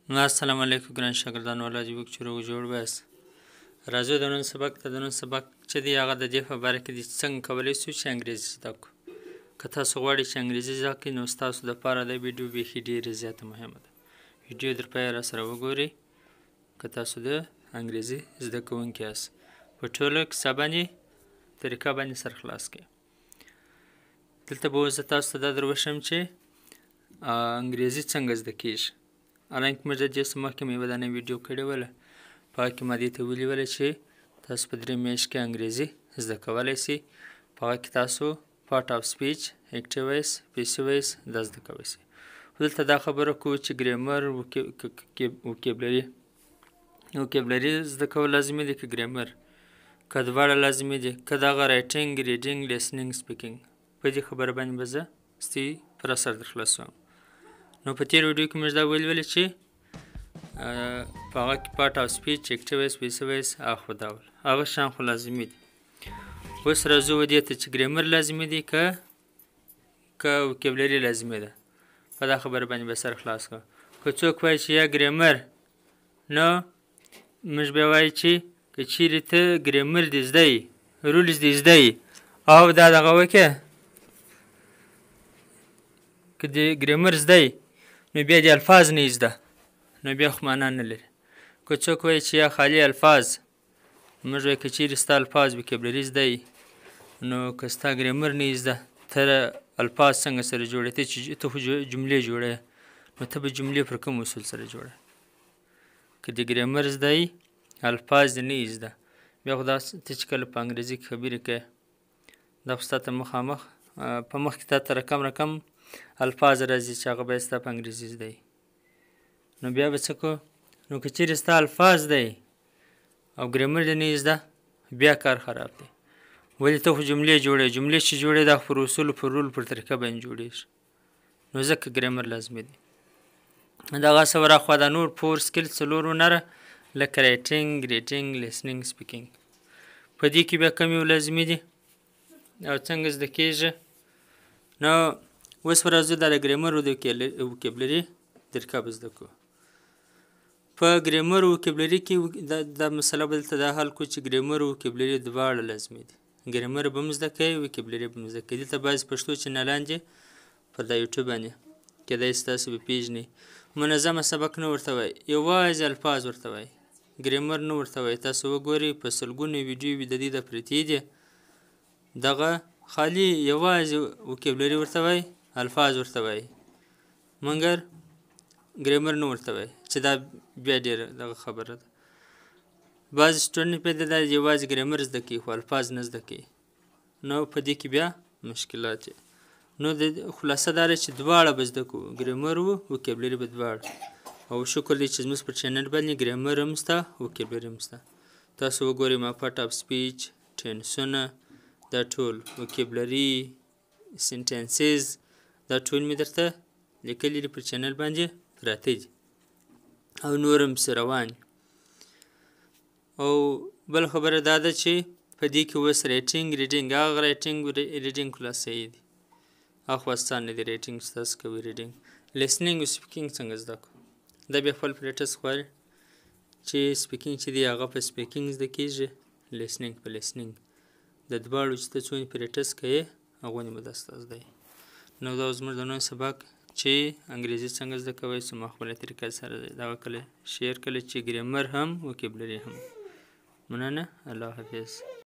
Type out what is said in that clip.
السلام علیکم ګران شاګردانو، الله دې وکړي چې روغ جوړ ویاست. راځو د نن سبق ته. د نن سبق چې دی هغه د دې په باره کې دی چې څنګه کولی شو چې انګریزي زده کړو. که تاسو غواړئ چې انګریزي زده کړئ نو ستاسو دپاره دا ویډیو بیخي ډېره زیاته مهمه ده. ویډیو تر پایه راسره وګورئ که تاسو د انګریزي زده کوونکي یاست. په ټوله کیسه باندې طریقه باندې سر خلاص کړئ. دلته به اوس زه تاسو ته دا در وښیم چې انګریزي څنګه زده کېږي. حالانکې موږ د دې څه مخکې مې یوه دانه ویډیو کړې وله، په هغه کې ما دې ته ویلي وله چې تاسو په 3 میاشت کې انګریزي زده کولی شئ. په هغه کې تاسو پارټ آف سپیچ، اکټیو وایس، پیسیو وایس دا زده کولی شئ. خو دلته دا خبره کوو چې ګریمر وکیبلري زده کول لازمي دي که ګریمر، که دواړه لازمي دي، که دغه رایټینګ، ریډینګ، لیسنینګ، سپیکینګ. په دې خبره باندې به زه ستاسې پر اثر در خلاصوم. نو په تېر ویډیو کې موږ دا ویلي چې په هغه کې پارټ آف سپیچ، اکټیو وایس، پیسیو وایس هغه دا ول هغه شیان خو لازمي دي. اوس راځو دې ته چې ګریمر لازمي دی که وکیبلري لازمي ده. په دا خبره باندې به سر خلاص کړو. که څوک وایي چې یا ګریمر، نو موږ بیا وایو چې که چیرې ته ګریمر دې زده یي، رولز دې زده یي او دا دغه وکړې، که دې ګریمر زده یي نو بیا دې الفاظ نه یې زده، نو بیا خو معنا نه لري. که څوک وایي چې یا خالي الفاظ، موږ وایو که چیرې ستا الفاظ وکیبلري زده یي نو که ستا ګریمر نه یې زده، ته الفاظ څنګه سره جوړوې؟ ته خو جملې جوړوې، نو ته به جملې پر کوم اصول سره جوړوې؟ که دې ګریمر زده یي، الفاظ دې نه یې زده، بیا خو دا ته چې کله په انګریزي کې خبرې کوې دا خو ستا ته مخامخ په مخ کې تا ته رقم الفاظ راځي چې هغه باید ستا په انګریزي زده یي. نو بیا به څه کوو؟ نو که چیرې ستا الفاظ زده یي او ګریمر دې نه یې زده، بیا کار خراب دی. ولې ته خو جملې جوړوې، جملې چې جوړوې دا پر اصولو، پر رول، پر طریقه باندې جوړېږي. نو ځکه ګریمر لازمي دی. دغسې ورهاخوا دا نور 4 سکل 4 ونره لکه رایټینګ، ریډینګ، لیسنینګ، سپیکینګ. په دې کې بیا کوم یو لازمي دي او څنګه زده کېږي؟ نو اوس به راځو دا د ګریمر او د وکیبلري طریقه به زده کړو. په ګریمر او وکیبلري کې دا مسله به دلته دا حل کړو چې ګریمر او وکیبلري دواړه لازمي دي. ګریمر به هم زده کوئ، وکیبلري به هم زده کوئ. دلته بعضې پښتو چینلان دي پر دا یوټیوب باندې، کیدای شي تاسو به پېژنئ، منظمه سبق نه ورته وایي، یوازې الفاظ ورته وایي، ګریمر نه ورته وایي. تاسو وګورئ په سلګونو ویډیوې د دې د پرتې دي، دغه خالي یوازې وکیبلري ورته وایي، الفاظ ورته وایي، مګر ګریمر نه ورته وایي، چې دا بیا ډېره دغه خبره ده. بعضې سټوډنټ بیا دا یوازې ګریمر زده کوي خو الفاظ نه زده کوي، نو په دې کې بیا مشکلات دي. نو د خلاصه دا ده چې دواړه به زده کړو، ګریمر و وکیبلري به دواړه. او شکر دی چې زموږ په چینل باندې ګریمر هم شته، وکیبلري هم شته. تاسو وګورئ ما پارټ آف سپیچ، ټینسونه، دا ټول وکیبلري، سینټنسز، دا ټول مې درته لیکلي دي پر چینل باندې پراته دي او نور هم پسې روان دي. او بل خبره دا ده چې په دې کې اوس رایټینګ، ریډینګ، هغه رایټینګ ریډینګ خو لا صحیح دي، هغه خو اسانه دي. رایټینګ چې تاسو کوئ، ریډینګ، لیسنینګ او سپیکینګ څنګه زده کړو؟ دا بیا خپل پریکټس غواړي چې سپیکینګ چې دی هغه په سپیکینګ زده کېږي، لیسنینګ په لیسنینګ. د دواړو چې ته څومره پریکټس کوې هغومره به دا ستا زده یي. نو دا زموږ د نن سبق چې انګریزي څنګه زده کوئ، چې ما خپله طریقه سره دغه کله شیر کړله چې ګریمر هم وکیبلري هم. مننه، الله حافظ.